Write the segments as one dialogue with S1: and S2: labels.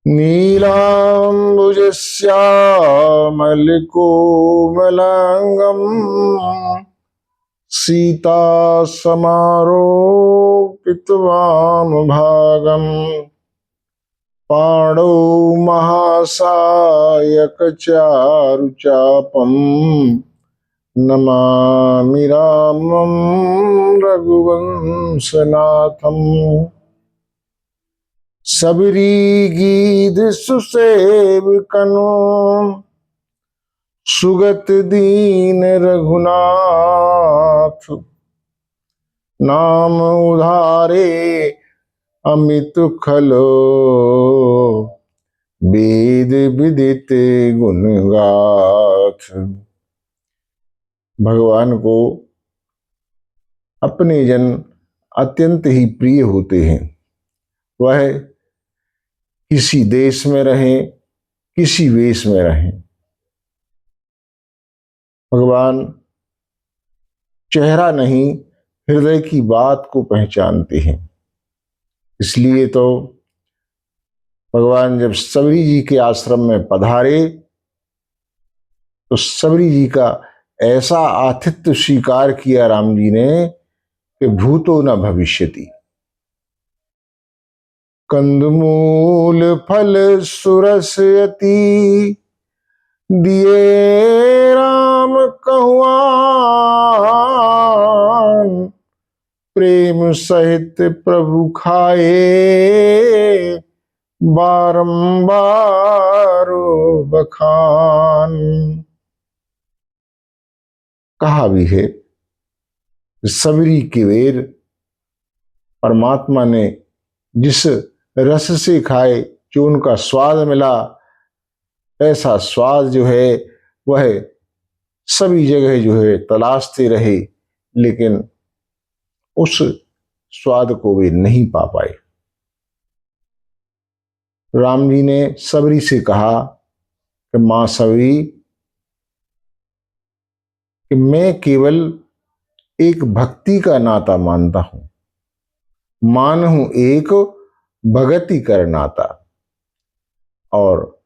S1: नीलाम्बुजश्यामलिकोमलाङ्गम् सीतासमारोपितवामभागम् पाणौ महासायकचारुचापम् नमामि रामं रघुवंशनाथम्। सबरी गीध सुसेवकनु सुगत दीन रघुनाथ। नाम उधारे अमित खलो वेद विदित गुण गाथ। भगवान को अपने जन अत्यंत ही प्रिय होते हैं। वह किसी देश में रहें, किसी वेश में रहें, भगवान चेहरा नहीं हृदय की बात को पहचानते हैं। इसलिए तो भगवान जब सबरी जी के आश्रम में पधारे तो सबरी जी का ऐसा आतिथ्य स्वीकार किया राम जी ने कि भूतो न भविष्यति। कंदमूल फल सुरसयति दिए राम कहुआन। प्रेम सहित प्रभु खाए बारंबार बखान। कहा भी है सबरी के वेर परमात्मा ने जिस रस से खाए जो उनका स्वाद मिला, ऐसा स्वाद जो है वह सभी जगह जो है तलाशते रहे, लेकिन उस स्वाद को वे नहीं पा पाए। राम जी ने सबरी से कहा कि मां सबरी, कि मैं केवल एक भक्ति का नाता मानता हूं, मान हूं एक भगति कर नाता, और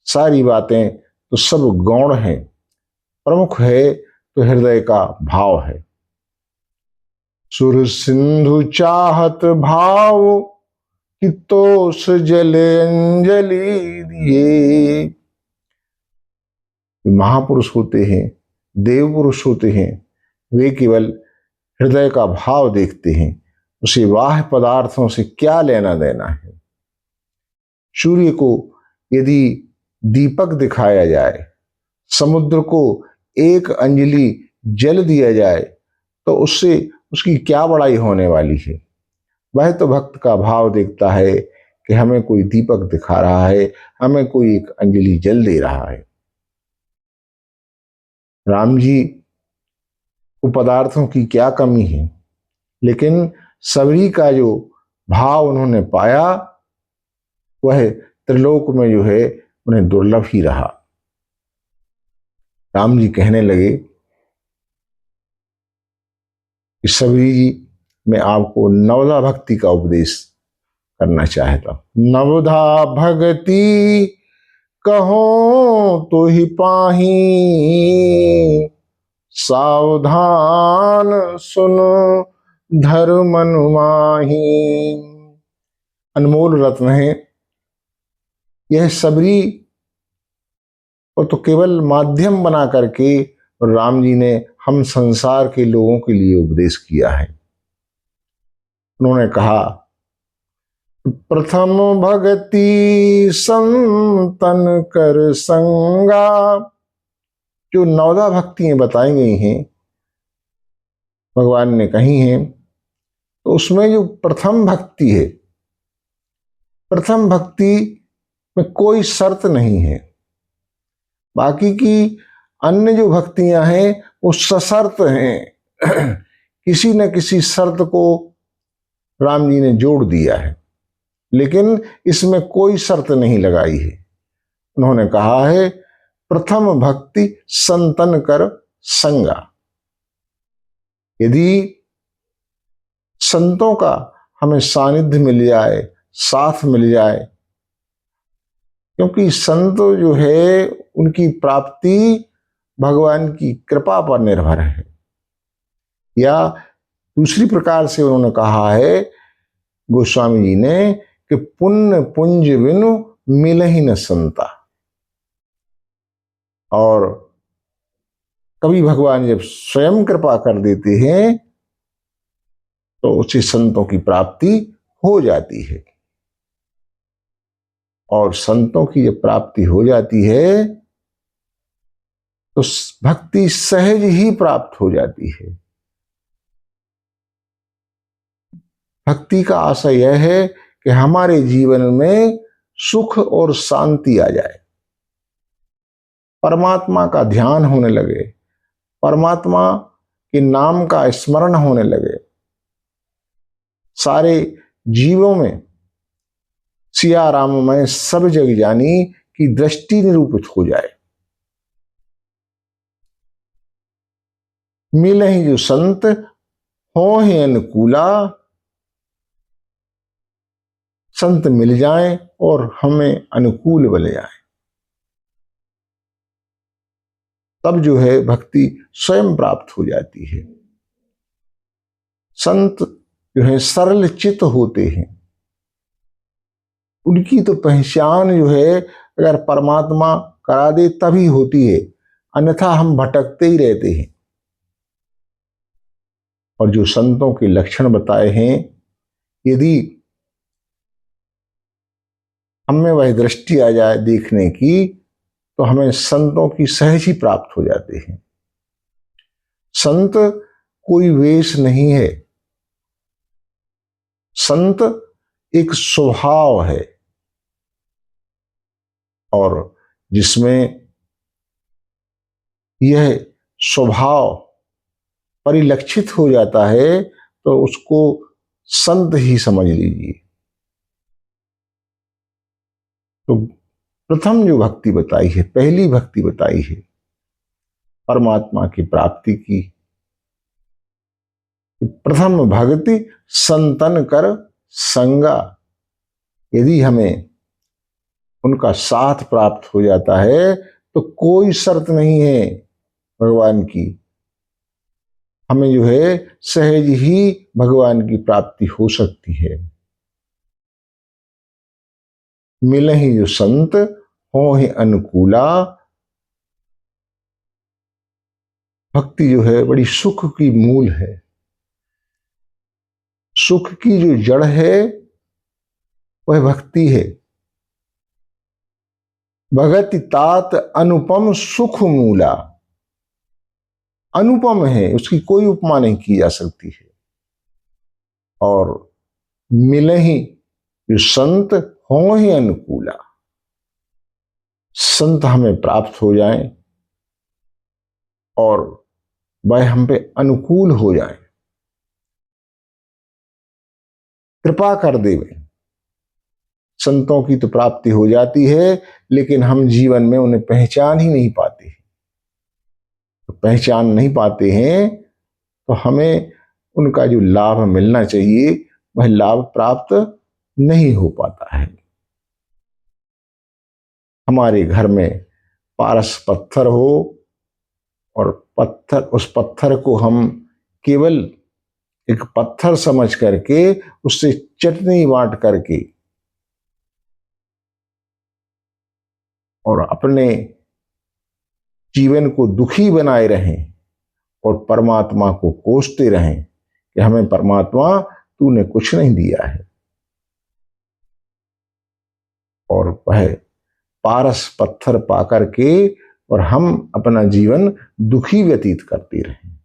S1: सारी बातें तो सब गौण हैं, प्रमुख है तो हृदय का भाव है। सुर सिंधु चाहत भाव कि तोष जल अंजलि दिए। महापुरुष होते हैं, देव पुरुष होते हैं, वे केवल हृदय का भाव देखते हैं, उसे बाह्य पदार्थों से क्या लेना देना है। सूर्य को यदि दीपक दिखाया जाए, समुद्र को एक अंजलि जल दिया जाए, तो उससे उसकी क्या बड़ाई होने वाली है। वह तो भक्त का भाव देखता है कि हमें कोई दीपक दिखा रहा है, हमें कोई एक अंजलि जल दे रहा है। राम जी को पदार्थों की क्या कमी है, लेकिन सबरी का जो भाव उन्होंने पाया वह त्रिलोक में जो है उन्हें दुर्लभ ही रहा। राम जी कहने लगे कि सबरी जी, मैं आपको नवधा भक्ति का उपदेश करना चाहता हूं। नवधा भक्ति कहो तो ही पाही, सावधान सुन धर्म अनुमाही। अनमोल रत्न है यह सबरी, और तो केवल माध्यम बना करके राम जी ने हम संसार के लोगों के लिए उपदेश किया है। उन्होंने कहा, प्रथम भक्ति संतन कर संगा। जो नवदा भक्तियां बताई गई हैं, भगवान ने कही हैं, तो उसमें जो प्रथम भक्ति है, प्रथम भक्ति में कोई शर्त नहीं है। बाकी की अन्य जो भक्तियां हैं वो सशर्त हैं। किसी न किसी शर्त को राम जी ने जोड़ दिया है, लेकिन इसमें कोई शर्त नहीं लगाई है। उन्होंने कहा है, प्रथम भक्ति संतन कर संगा। यदि संतों का हमें सानिध्य मिल जाए, साथ मिल जाए, क्योंकि संत जो है उनकी प्राप्ति भगवान की कृपा पर निर्भर है, या दूसरी प्रकार से उन्होंने कहा है गोस्वामी जी ने कि पुण्य पुंज बिनु मिलहि न संता। और कभी भगवान जब स्वयं कृपा कर देते हैं तो उसे संतों की प्राप्ति हो जाती है, और संतों की जब प्राप्ति हो जाती है तो भक्ति सहज ही प्राप्त हो जाती है। भक्ति का आशय यह है कि हमारे जीवन में सुख और शांति आ जाए, परमात्मा का ध्यान होने लगे, परमात्मा के नाम का स्मरण होने लगे, सारे जीवों में सिया राममय सब जग जानी की दृष्टि निरूपित हो जाए। मिले ही जो संत हो ही अनुकूला, संत मिल जाएं और हमें अनुकूल बन जाए, तब जो है भक्ति स्वयं प्राप्त हो जाती है। संत जो है सरल चित्त होते हैं, उनकी तो पहचान जो है अगर परमात्मा करा दे तभी होती है, अन्यथा हम भटकते ही रहते हैं। और जो संतों के लक्षण बताए हैं, यदि हमें वह दृष्टि आ जाए देखने की तो हमें संतों की सहज ही प्राप्त हो जाते हैं। संत कोई वेश नहीं है, संत एक स्वभाव है, और जिसमें यह स्वभाव परिलक्षित हो जाता है तो उसको संत ही समझ लीजिए। तो प्रथम जो भक्ति बताई है, पहली भक्ति बताई है परमात्मा की प्राप्ति की। प्रथम भक्ति संतन कर संगा, यदि हमें उनका साथ प्राप्त हो जाता है तो कोई शर्त नहीं है भगवान की, हमें जो है सहज ही भगवान की प्राप्ति हो सकती है। मिले ही जो संत हो ही अनुकूला, भक्ति जो है बड़ी सुख की मूल है, सुख की जो जड़ है वह भक्ति है। भगति तात अनुपम सुख मूला, अनुपम है, उसकी कोई उपमा नहीं की जा सकती है। और मिले ही जो संत हो ही अनुकूला, संत हमें प्राप्त हो जाएं और वह हम पे अनुकूल हो जाएं, कृपा कर देवे। संतों की तो प्राप्ति हो जाती है लेकिन हम जीवन में उन्हें पहचान ही नहीं पाते। तो पहचान नहीं पाते हैं तो हमें उनका जो लाभ मिलना चाहिए वह लाभ प्राप्त नहीं हो पाता है। हमारे घर में पारस पत्थर हो और पत्थर, उस पत्थर को हम केवल एक पत्थर समझ करके उससे चटनी बांट करके और अपने जीवन को दुखी बनाए रहें और परमात्मा को कोसते रहें कि हमें परमात्मा तूने कुछ नहीं दिया है, और वह पारस पत्थर पाकर के और हम अपना जीवन दुखी व्यतीत करते रहें।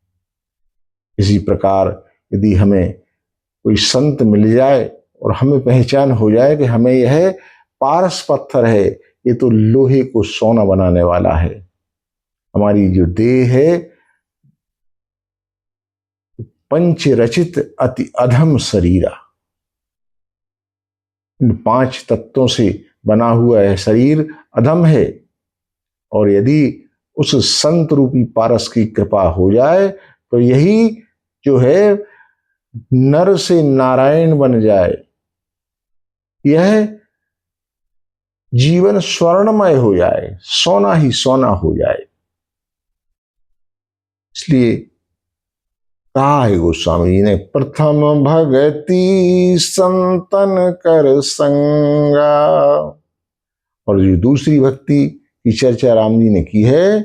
S1: इसी प्रकार यदि हमें कोई संत मिल जाए और हमें पहचान हो जाए कि हमें यह पारस पत्थर है, ये तो लोहे को सोना बनाने वाला है, हमारी जो देह है पंच रचित अति अधम शरीरा, इन 5 तत्वों से बना हुआ है शरीर अधम है, और यदि उस संत रूपी पारस की कृपा हो जाए तो यही जो है नर से नारायण बन जाए। यह जीवन स्वर्णमय हो जाए, सोना ही सोना हो जाए। इसलिए कहा है गोस्वामी जी ने, प्रथम भगति संतन कर संगा। और जो दूसरी भक्ति की चर्चा राम जी ने की है,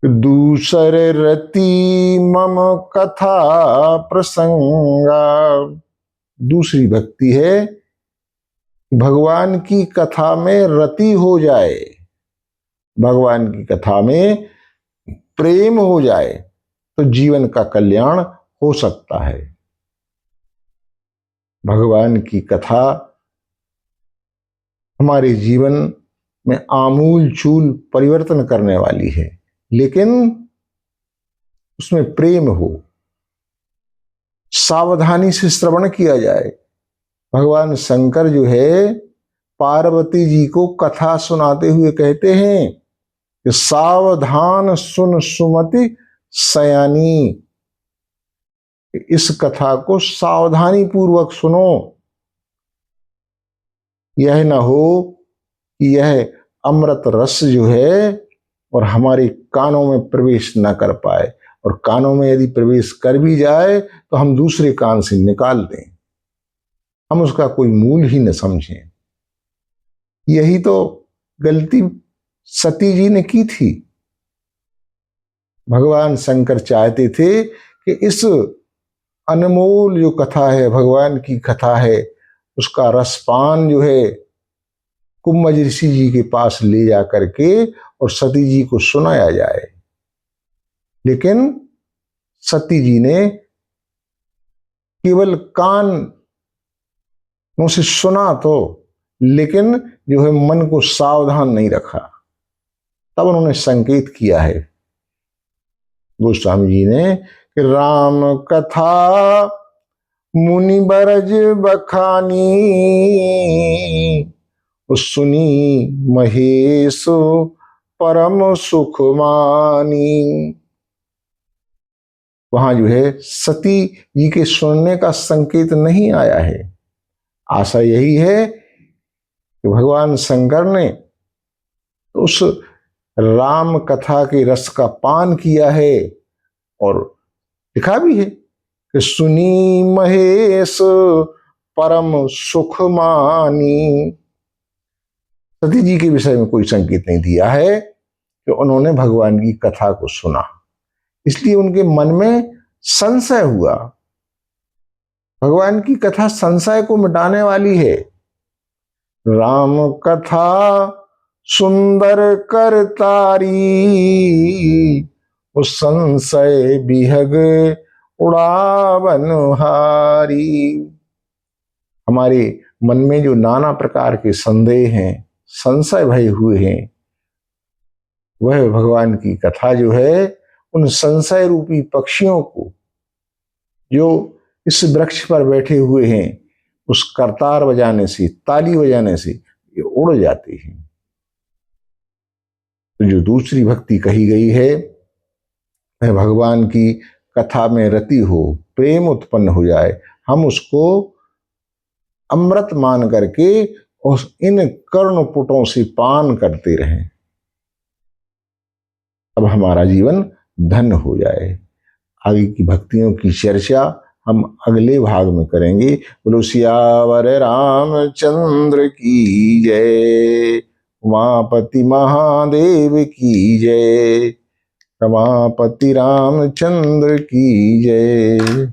S1: दूसर रति मम कथा प्रसंगा। दूसरी भक्ति है भगवान की कथा में रति हो जाए, भगवान की कथा में प्रेम हो जाए तो जीवन का कल्याण हो सकता है। भगवान की कथा हमारे जीवन में आमूल चूल परिवर्तन करने वाली है, लेकिन उसमें प्रेम हो, सावधानी से श्रवण किया जाए। भगवान शंकर जो है पार्वती जी को कथा सुनाते हुए कहते हैं कि सावधान सुन सुमति सयानी। इस कथा को सावधानी पूर्वक सुनो, यह न हो कि यह अमृत रस जो है और हमारे कानों में प्रवेश न कर पाए, और कानों में यदि प्रवेश कर भी जाए तो हम दूसरे कान से निकाल दें, हम उसका कोई मूल ही न समझें। यही तो गलती सती जी ने की थी। भगवान शंकर चाहते थे कि इस अनमोल जो कथा है, भगवान की कथा है, उसका रसपान जो है कुंभज ऋषि जी के पास ले जा करके और सती जी को सुनाया जाए। लेकिन सती जी ने केवल कानों से सुना तो, लेकिन जो है मन को सावधान नहीं रखा। तब उन्होंने संकेत किया है गोस्वामी जी ने कि राम कथा मुनि बरज बखानी, सुनी महेश परम सुख मानी। वहां जो है सती जी के सुनने का संकेत नहीं आया है। आशा यही है कि भगवान शंकर ने उस राम कथा के रस का पान किया है, और लिखा भी है कि सुनी महेश परम सुख मानी। सती जी के विषय में कोई संकेत नहीं दिया है कि उन्होंने भगवान की कथा को सुना, इसलिए उनके मन में संशय हुआ। भगवान की कथा संशय को मिटाने वाली है। राम कथा सुंदर कर तारी, उस संशय बिहग उड़ावन हारी। हमारे मन में जो नाना प्रकार के संदेह हैं, संशय भये हुए हैं, वह भगवान की कथा जो है उन संशय रूपी पक्षियों को, जो इस वृक्ष पर बैठे हुए हैं, उस करतार बजाने से, ताली बजाने से ये उड़ जाते हैं। तो जो दूसरी भक्ति कही गई है, वह भगवान की कथा में रति हो, प्रेम उत्पन्न हो जाए, हम उसको अमृत मान करके और इन कर्णपुटों से पान करते रहें, अब हमारा जीवन धन्य हो जाए। आगे की भक्तियों की चर्चा हम अगले भाग में करेंगे। बोलो सियावर रामचंद्र की जय, उमापति महादेव की जय, रमापति रामचंद्र की जय।